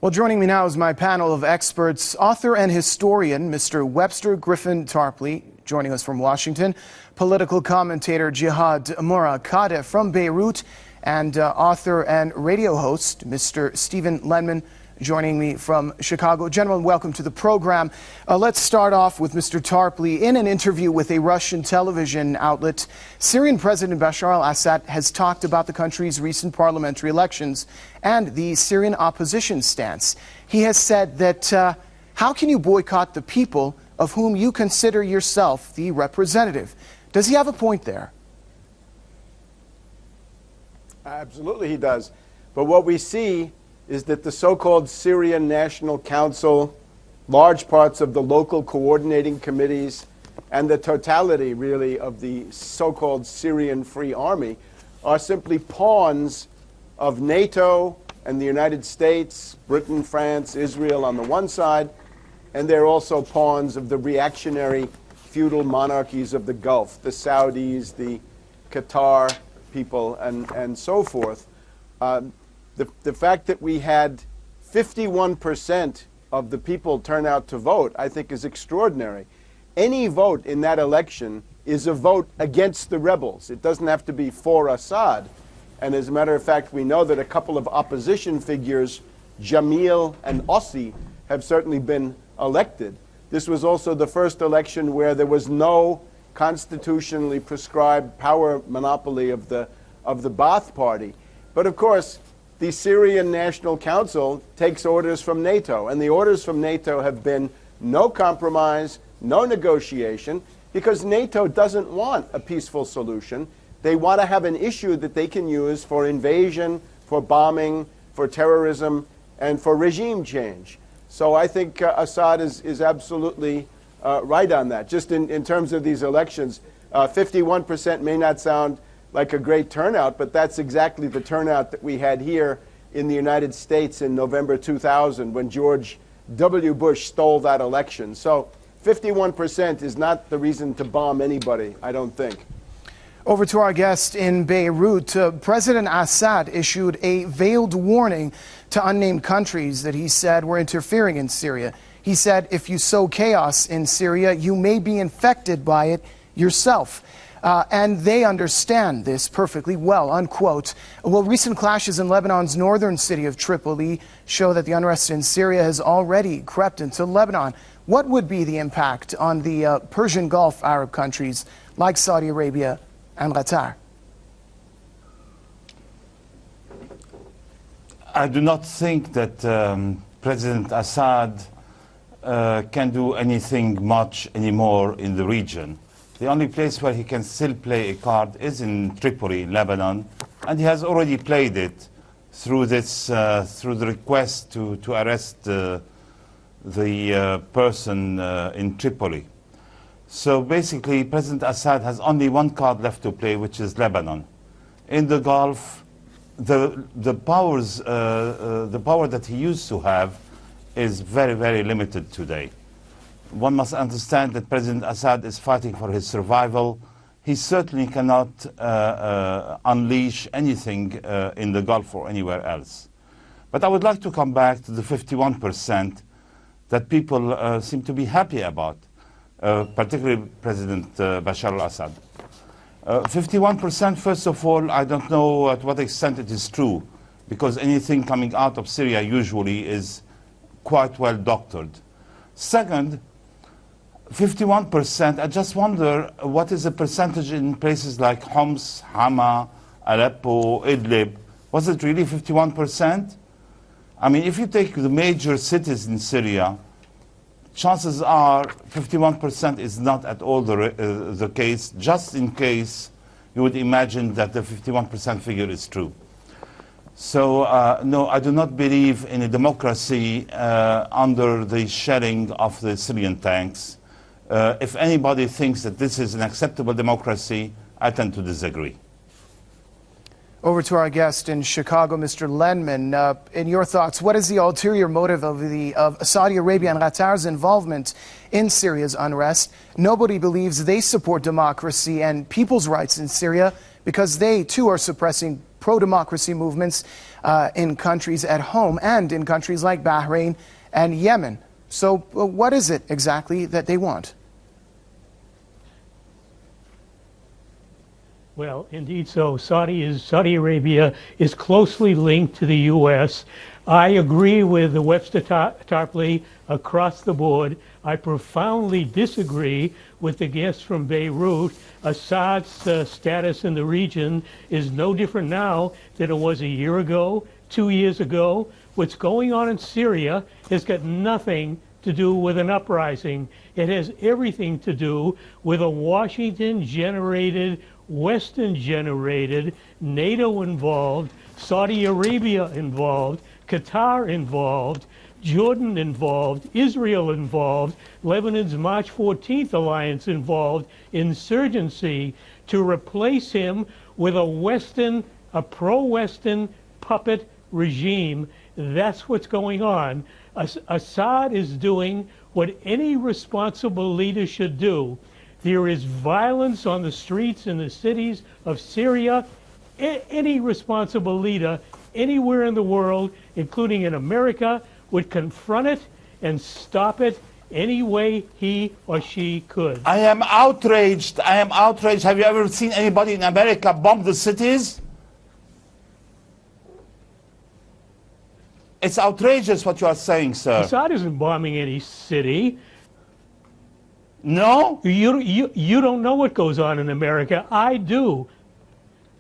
Well, joining me now is my panel of experts, author and historian, Mr. Webster Griffin Tarpley, joining us from Washington, political commentator Jihad Murakadeh from Beirut, and author and radio host, Mr. Stephen Lenman, joining me from Chicago. Gentlemen, welcome to the program. Let's start off with Mr. Tarpley. In an interview with a Russian television outlet, Syrian President Bashar al-Assad has talked about the country's recent parliamentary elections and the Syrian opposition stance. He has said that, how can you boycott the people of whom you consider yourself the representative? Does he have a point there? Absolutely he does. But what we see is that the so-called Syrian National Council, large parts of the local coordinating committees, and the totality, really, of the so-called Syrian Free Army are simply pawns of NATO and the United States, Britain, France, Israel on the one side, and they're also pawns of the reactionary feudal monarchies of the Gulf, the Saudis, the Qatar people, and so forth. The fact that we had 51% of the people turn out to vote, I think, is extraordinary. Any vote in that election is a vote against the rebels. It doesn't have to be for Assad. And as a matter of fact, we know that a couple of opposition figures, Jamil and Ossi, have certainly been elected. This was also the first election where there was no constitutionally prescribed power monopoly of the Ba'ath Party. But of course, the Syrian National Council takes orders from NATO, and the orders from NATO have been no compromise, no negotiation, because NATO doesn't want a peaceful solution. They want to have an issue that they can use for invasion, for bombing, for terrorism, and for regime change. So I think Assad is absolutely right on that. Just in terms of these elections, 51% may not sound like a great turnout, but that's exactly the turnout that we had here in the United States in November 2000 when George W. Bush stole that election. So 51% is not the reason to bomb anybody, I don't think. Over to our guest in Beirut, President Assad issued a veiled warning to unnamed countries that he said were interfering in Syria. He said, if you sow chaos in Syria, you may be infected by it yourself. And they understand this perfectly well, unquote. Well, recent clashes in Lebanon's northern city of Tripoli show that the unrest in Syria has already crept into Lebanon. What would be the impact on the Persian Gulf Arab countries like Saudi Arabia and Qatar? I do not think that President Assad can do anything much anymore in the region. The only place where he can still play a card is in Tripoli, Lebanon, and he has already played it through this, through the request to arrest the person in Tripoli. So basically, President Assad has only one card left to play, which is Lebanon. In the Gulf, the power that he used to have is very, very limited today. One must understand that President Assad is fighting for his survival. He certainly cannot unleash anything in the Gulf or anywhere else. But I would like to come back to the 51% that people seem to be happy about, particularly President Bashar al-Assad. 51%, first of all, I don't know at what extent it is true, because anything coming out of Syria usually is quite well doctored. Second, 51%, I just wonder what is the percentage in places like Homs, Hama, Aleppo, Idlib. Was it really 51%? I mean, if you take the major cities in Syria, chances are 51% is not at all the case, just in case you would imagine that the 51% figure is true. So, no, I do not believe in a democracy under the shelling of the Syrian tanks. If anybody thinks that this is an acceptable democracy, I tend to disagree. Over to our guest in Chicago, Mr. Lenman. In your thoughts, what is the ulterior motive of Saudi Arabia and Qatar's involvement in Syria's unrest? Nobody believes they support democracy and people's rights in Syria because they, too, are suppressing pro-democracy movements in countries at home and in countries like Bahrain and Yemen. So what is it exactly that they want? Well, indeed so. Saudi Arabia is closely linked to the U.S. I agree with the Webster Tarpley across the board. I profoundly disagree with the guests from Beirut. Assad's status in the region is no different now than it was a year ago, 2 years ago. What's going on in Syria has got nothing to do with an uprising. It has everything to do with a Washington-generated, Western-generated, NATO-involved, Saudi Arabia involved, Qatar involved, Jordan involved, Israel involved, Lebanon's March 14th alliance involved, insurgency to replace him with a pro-Western puppet regime. That's what's going on. Assad is doing what any responsible leader should do. There is violence on the streets in the cities of Syria. Any responsible leader anywhere in the world, including in America, would confront it and stop it any way he or she could. I am outraged. I am outraged. Have you ever seen anybody in America bomb the cities? It's outrageous what you are saying, sir. Assad isn't bombing any city. No? You don't know what goes on in America. I do.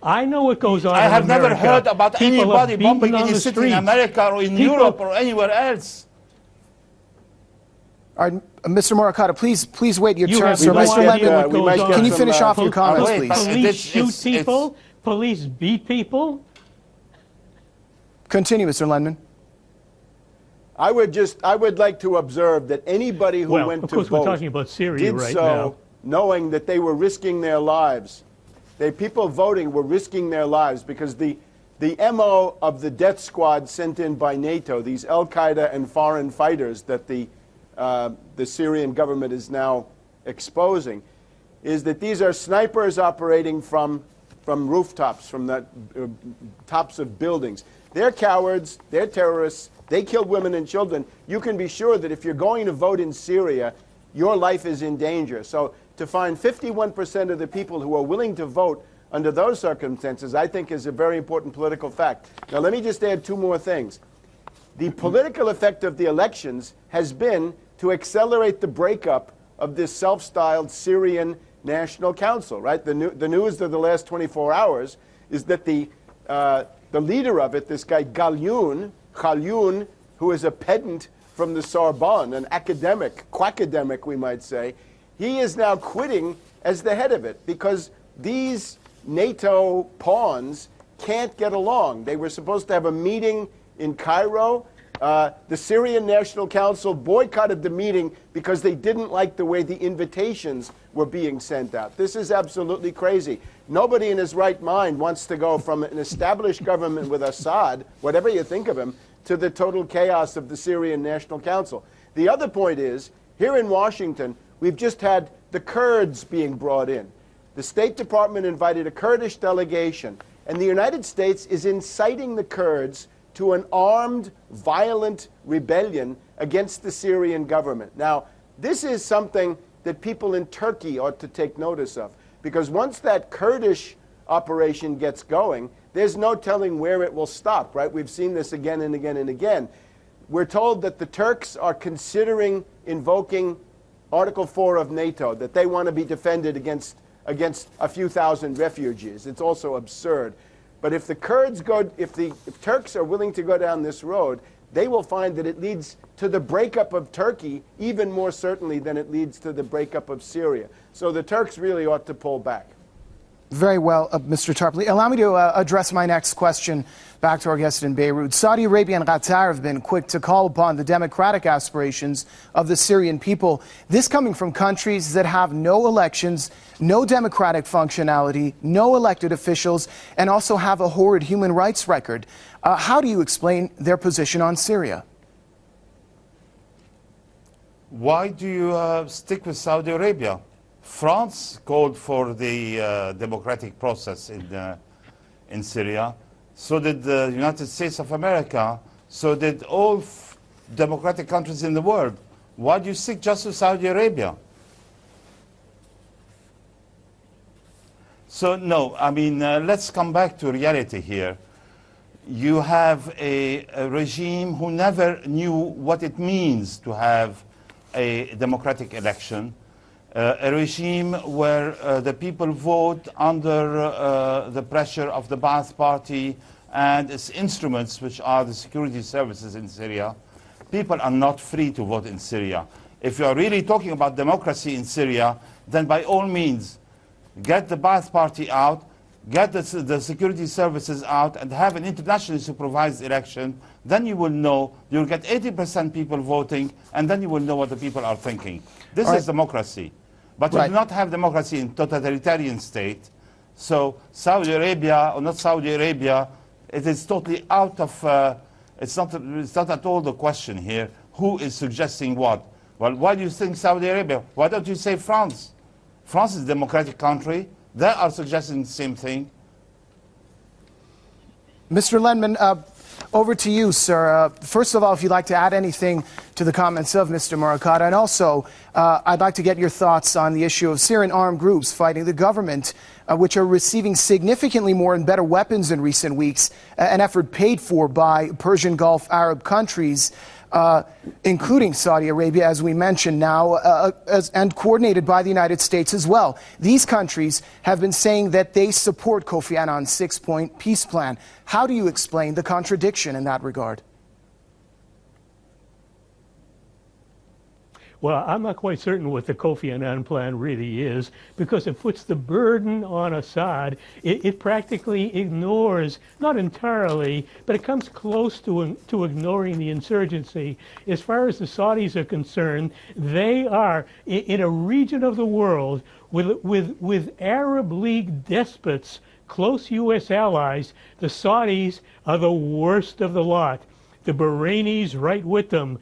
I know what goes on in America. I have never heard about People anybody bombing any city streets. in America or in Europe or anywhere else. All right, Mr. Morakata, please wait your You turn, have sir. no Mr. idea Lemon, what goes on. can you finish off your comments, wait, please? Police It's- shoot it's- people. Police beat people. Continue, Mr. Lenman. I would like to observe that anybody who Well, went of to course, vote we're talking about Syria did right so now. knowing that they were risking their lives. People voting were risking their lives because the MO of the death squad sent in by NATO, these Al-Qaeda and foreign fighters that the Syrian government is now exposing, is that these are snipers operating from rooftops, from the tops of buildings. They're cowards, they're terrorists, they kill women and children. You can be sure that if you're going to vote in Syria, your life is in danger. So to find 51% of the people who are willing to vote under those circumstances, I think is a very important political fact. Now let me just add two more things. The political effect of the elections has been to accelerate the breakup of this self-styled Syrian National Council, right? The news of the last 24 hours is that the leader of it, this guy Ghalioun, who is a pedant from the Sorbonne, an academic, quackademic we might say, he is now quitting as the head of it because these NATO pawns can't get along. They were supposed to have a meeting in Cairo. The Syrian National Council boycotted the meeting because they didn't like the way the invitations were being sent out. This is absolutely crazy. Nobody in his right mind wants to go from an established government with Assad, whatever you think of him, to the total chaos of the Syrian National Council. The other point is, here in Washington, we've just had the Kurds being brought in. The State Department invited a Kurdish delegation, and the United States is inciting the Kurds to an armed, violent rebellion against the Syrian government. Now, this is something that people in Turkey ought to take notice of, because once that Kurdish operation gets going, there's no telling where it will stop, right? We've seen this again and again and again. We're told that the Turks are considering invoking Article 4 of NATO, that they want to be defended against a few thousand refugees. It's also absurd. But if the Kurds if Turks are willing to go down this road, they will find that it leads to the breakup of Turkey even more certainly than it leads to the breakup of Syria. So the Turks really ought to pull back. Very well, Mr. Tarpley. Allow me to address my next question back to our guest in Beirut. Saudi Arabia and Qatar have been quick to call upon the democratic aspirations of the Syrian people. This coming from countries that have no elections, no democratic functionality, no elected officials, and also have a horrid human rights record. How do you explain their position on Syria? Why do you stick with Saudi Arabia? France called for the democratic process in Syria. so did the United States of America, so did all democratic countries in the world. Why do you stick just to Saudi Arabia? So no, I mean, let's come back to reality here. You have a regime who never knew what it means to have a democratic election, a regime where the people vote under the pressure of the Ba'ath Party and its instruments, which are the security services in Syria. People are not free to vote in Syria. If you are really talking about democracy in Syria, then by all means, get the Ba'ath Party out, get the security services out, and have an internationally supervised election. Then you will know, you'll get 80% people voting, and then you will know what the people are thinking. This is democracy. But you do not have democracy in totalitarian state. So Saudi Arabia, or not Saudi Arabia, it is totally out of, it's not at all the question here. Who is suggesting what? Well, why do you think Saudi Arabia? Why don't you say France? France is a democratic country. They are suggesting the same thing. Mr. Lenman, over to you, sir. First of all, if you'd like to add anything to the comments of Mr. Murakata, and also I'd like to get your thoughts on the issue of Syrian armed groups fighting the government, which are receiving significantly more and better weapons in recent weeks, an effort paid for by Persian Gulf Arab countries, including Saudi Arabia, as we mentioned now, and coordinated by the United States as well. These countries have been saying that they support Kofi Annan's six-point peace plan. How do you explain the contradiction in that regard? Well, I'm not quite certain what the Kofi Annan plan really is, because it puts the burden on Assad. It practically ignores, not entirely, but it comes close to ignoring the insurgency. As far as the Saudis are concerned, they are in a region of the world with Arab League despots, close U.S. allies. The Saudis are the worst of the lot. The Bahrainis right with them,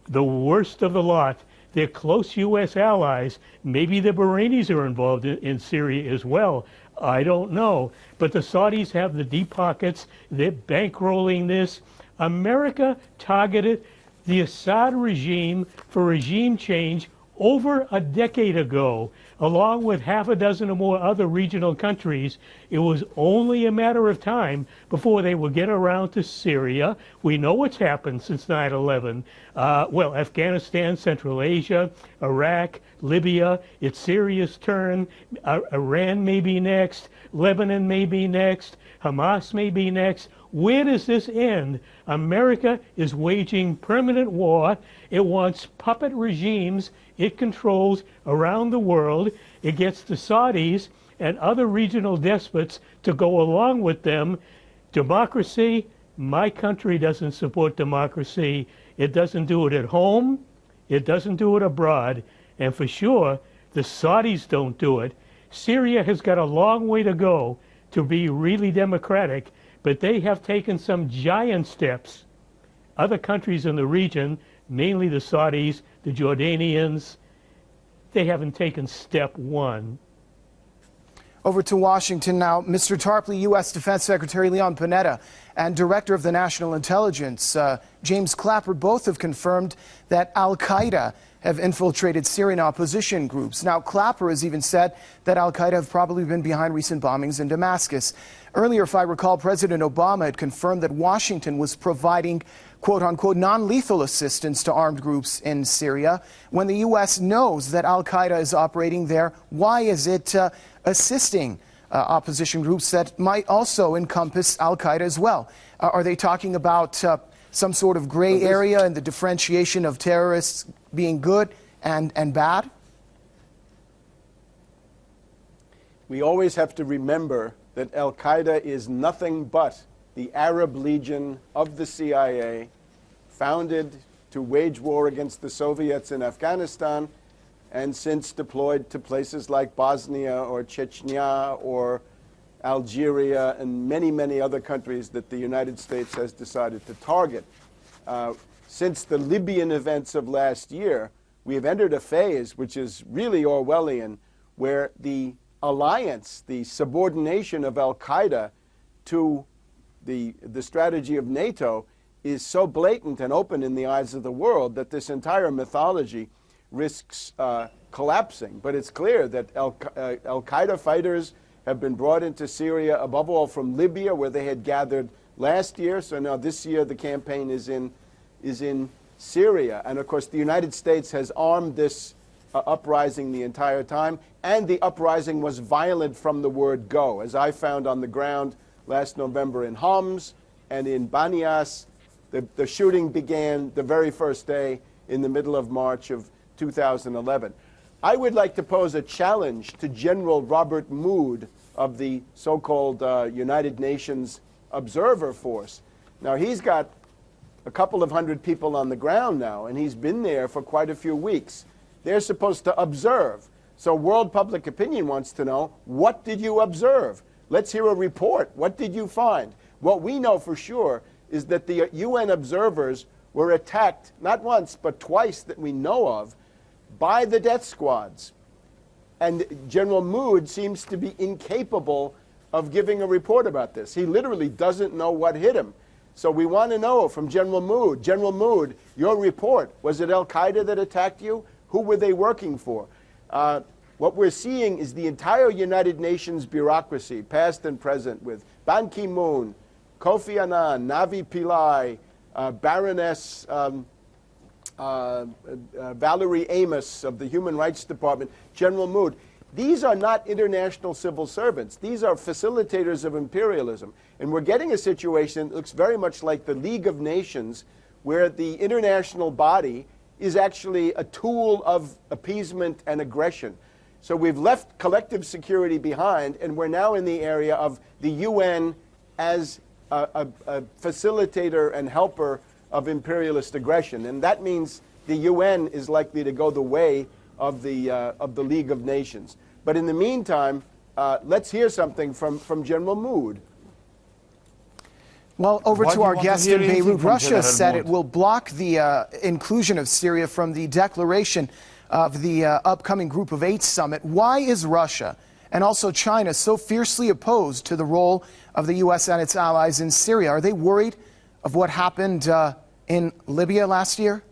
the worst of the lot. They're close U.S. allies. Maybe the Bahrainis are involved in Syria as well. I don't know. But the Saudis have the deep pockets. They're bankrolling this. America targeted the Assad regime for regime change over a decade ago, along with half a dozen or more other regional countries. It was only a matter of time before they would get around to Syria. We know what's happened since 9/11. Well, Afghanistan, Central Asia, Iraq, Libya, it's Syria's turn. Iran may be next. Lebanon may be next. Hamas may be next. Where does this end? America is waging permanent war. It wants puppet regimes it controls around the world. It gets the Saudis and other regional despots to go along with them. Democracy, my country doesn't support democracy. It doesn't do it at home. It doesn't do it abroad. And for sure, the Saudis don't do it. Syria has got a long way to go to be really democratic, but they have taken some giant steps. Other countries in the region, mainly the Saudis, the Jordanians, they haven't taken step one. Over to Washington now. Mr. Tarpley, U.S. Defense Secretary Leon Panetta and Director of the National Intelligence, James Clapper, both have confirmed that Al-Qaeda have infiltrated Syrian opposition groups. Now, Clapper has even said that Al-Qaeda have probably been behind recent bombings in Damascus. Earlier, if I recall, President Obama had confirmed that Washington was providing quote-unquote non-lethal assistance to armed groups in Syria. When the U.S. knows that Al-Qaeda is operating there, why is it assisting opposition groups that might also encompass Al-Qaeda as well? Are they talking about some sort of gray area in the differentiation of terrorists being good and bad? We always have to remember that Al-Qaeda is nothing but the Arab Legion of the CIA, founded to wage war against the Soviets in Afghanistan, and since deployed to places like Bosnia or Chechnya or Algeria and many, many other countries that the United States has decided to target. Since the Libyan events of last year, we have entered a phase which is really Orwellian, where the alliance, the subordination of Al-Qaeda to the strategy of NATO is so blatant and open in the eyes of the world that this entire mythology risks collapsing. But it's clear that Al-Qaeda fighters have been brought into Syria, above all from Libya, where they had gathered last year. So now this year the campaign is in Syria. And of course the United States has armed this uprising the entire time, and the uprising was violent from the word go. As I found on the ground last November in Homs and in Banias, the shooting began the very first day in the middle of March of 2011. I would like to pose a challenge to General Robert Mood of the so-called United Nations Observer Force. Now, he's got a couple of hundred people on the ground now, and he's been there for quite a few weeks. They're supposed to observe. So world public opinion wants to know, what did you observe? Let's hear a report. What did you find? What we know for sure is that the UN observers were attacked, not once, but twice that we know of, by the death squads. And General Mood seems to be incapable of giving a report about this. He literally doesn't know what hit him. So we want to know from General Mood. General Mood, your report, was it Al-Qaeda that attacked you? Who were they working for? What we're seeing is the entire United Nations bureaucracy, past and present, with Ban Ki-moon, Kofi Annan, Navi Pillai, Baroness Valerie Amos of the Human Rights Department, General Mood. These are not international civil servants. These are facilitators of imperialism. And we're getting a situation that looks very much like the League of Nations, where the international body is actually a tool of appeasement and aggression. So we've left collective security behind, and we're now in the area of the UN as a facilitator and helper of imperialist aggression. And that means the UN is likely to go the way of the League of Nations. But in the meantime, let's hear something from General Mood. Well, over to our guest in Beirut. Russia said it will block the inclusion of Syria from the declaration of the upcoming Group of Eight summit. Why is Russia and also China so fiercely opposed to the role of the U.S. and its allies in Syria? Are they worried of what happened in Libya last year?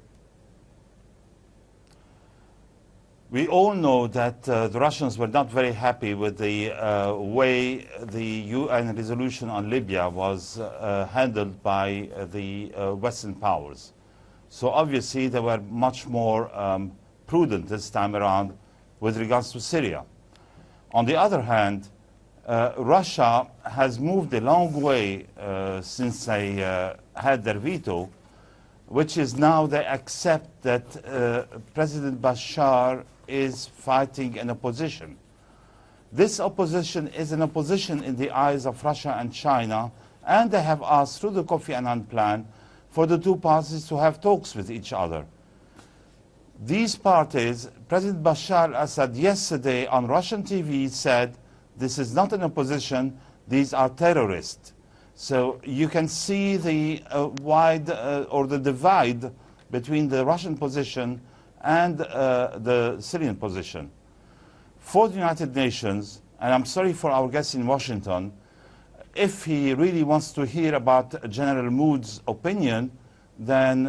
We all know that the Russians were not very happy with the way the UN resolution on Libya was handled by the Western powers. So obviously they were much more prudent this time around with regards to Syria. On the other hand, Russia has moved a long way since they had their veto, which is now they accept that President Bashar is fighting an opposition. This opposition is an opposition in the eyes of Russia and China, and they have asked through the Kofi Annan plan for the two parties to have talks with each other. These parties, President Bashar al-Assad yesterday on Russian TV said, this is not an opposition, these are terrorists. So you can see the the divide between the Russian position and the Syrian position. For the United Nations, and I'm sorry for our guest in Washington, if he really wants to hear about General Mood's opinion, then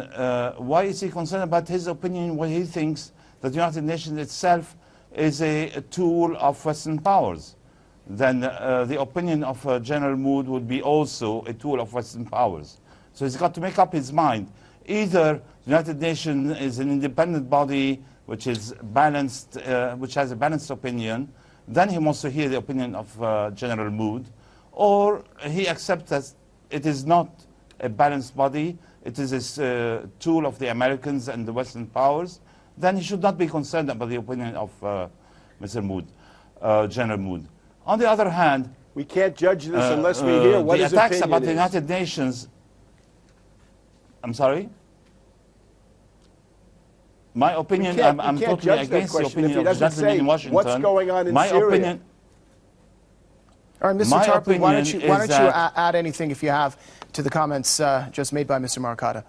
why is he concerned about his opinion when he thinks that the United Nations itself is a tool of Western powers? Then the opinion of General Mood would be also a tool of Western powers. So he's got to make up his mind. Either the United Nations is an independent body which is balanced, which has a balanced opinion, then he wants to hear the opinion of General Mood, or he accepts that it is not a balanced body, it is a tool of the Americans and the Western powers, then he should not be concerned about the opinion of Mr. Mood, General Mood. On the other hand, we can't judge this unless we hear what his opinion is. The attacks about the United Nations. I'm sorry? My opinion, I'm totally against the opinion of the gentleman in Washington. What's going on in my Syria? Opinion, all right, Mr. Tarpley, why don't you add anything, if you have, to the comments just made by Mr. Marcata?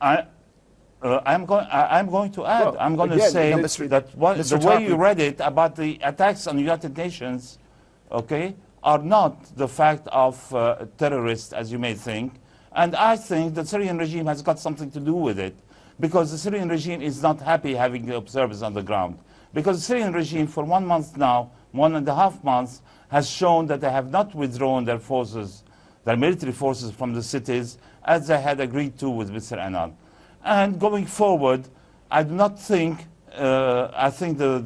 I'm going to add. Well, I'm going to say that the way you read it about the attacks on the United Nations, okay, are not the fact of terrorists, as you may think. And I think the Syrian regime has got something to do with it, because the Syrian regime is not happy having the observers on the ground. Because the Syrian regime, for 1 month now, 1.5 months, has shown that they have not withdrawn their forces, their military forces from the cities, as they had agreed to with Mr. Annan. And going forward, I do not think, I think they're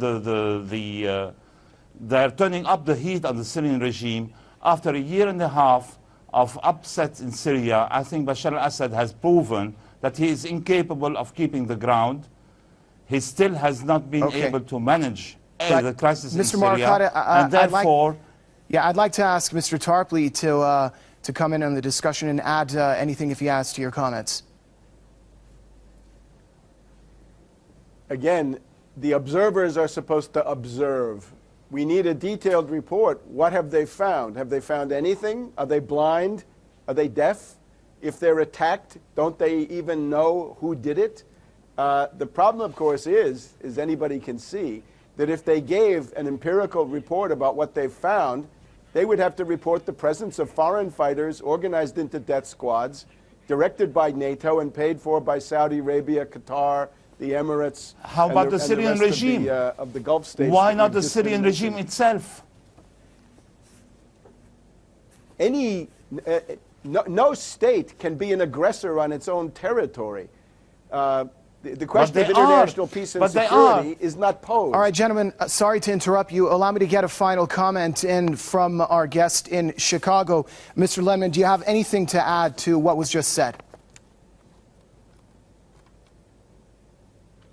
turning up the heat on the Syrian regime. After a 1.5 years of upsets in Syria, I think Bashar al-Assad has proven that he is incapable of keeping the ground. He still has not been able to manage the crisis in Syria, and therefore... I'd like to ask Mr. Tarpley to come in on the discussion and add anything if he has to your comments. Again, the observers are supposed to observe. We need a detailed report. What have they found? Have they found anything? Are they blind? Are they deaf? If they're attacked, don't they even know who did it? The problem, of course, is anybody can see, that if they gave an empirical report about what they found, they would have to report the presence of foreign fighters organized into death squads, directed by NATO and paid for by Saudi Arabia, Qatar, the Emirates. How about the Syrian regime? Of the Gulf states. Why not the Syrian regime itself? No state can be an aggressor on its own territory. The question of international peace and security is not posed. All right, gentlemen, sorry to interrupt you. Allow me to get a final comment in from our guest in Chicago. Mr. Lenman, do you have anything to add to what was just said?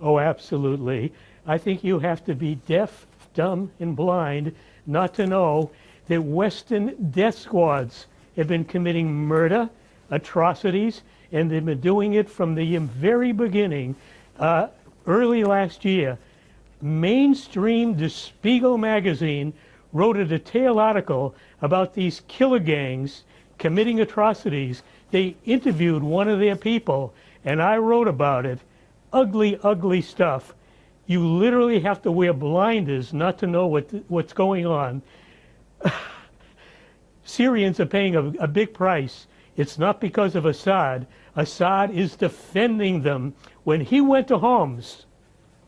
Oh, absolutely. I think you have to be deaf, dumb, and blind not to know that Western death squads have been committing murder, atrocities, and they've been doing it from the very beginning. Early last year, mainstream Der Spiegel magazine wrote a detailed article about these killer gangs committing atrocities. They interviewed one of their people, and I wrote about it. Ugly, ugly stuff. You literally have to wear blinders not to know what's going on. Syrians are paying a big price. It's not because of Assad. Assad is defending them. When he went to Homs,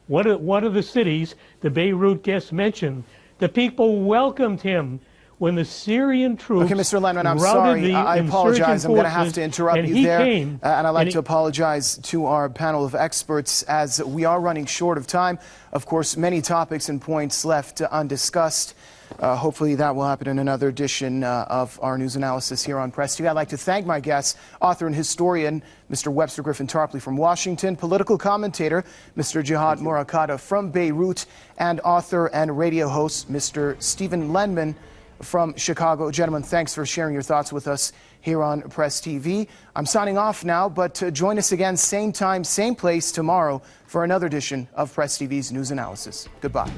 one of the cities the Beirut guest mentioned, the people welcomed him. When the Syrian troops... Okay, Mr. Lenman, I'm sorry. I apologize. I'm going to have to interrupt you there. And I'd like to apologize to our panel of experts as we are running short of time. Of course, many topics and points left undiscussed. Hopefully that will happen in another edition of our news analysis here on Press TV. I'd like to thank my guests, author and historian, Mr. Webster Griffin Tarpley from Washington, political commentator, Mr. Jihad Murakata from Beirut, and author and radio host, Mr. Stephen Lenman from Chicago. Gentlemen, thanks for sharing your thoughts with us here on Press TV. I'm signing off now, but join us again, same time, same place tomorrow for another edition of Press TV's News Analysis. Goodbye.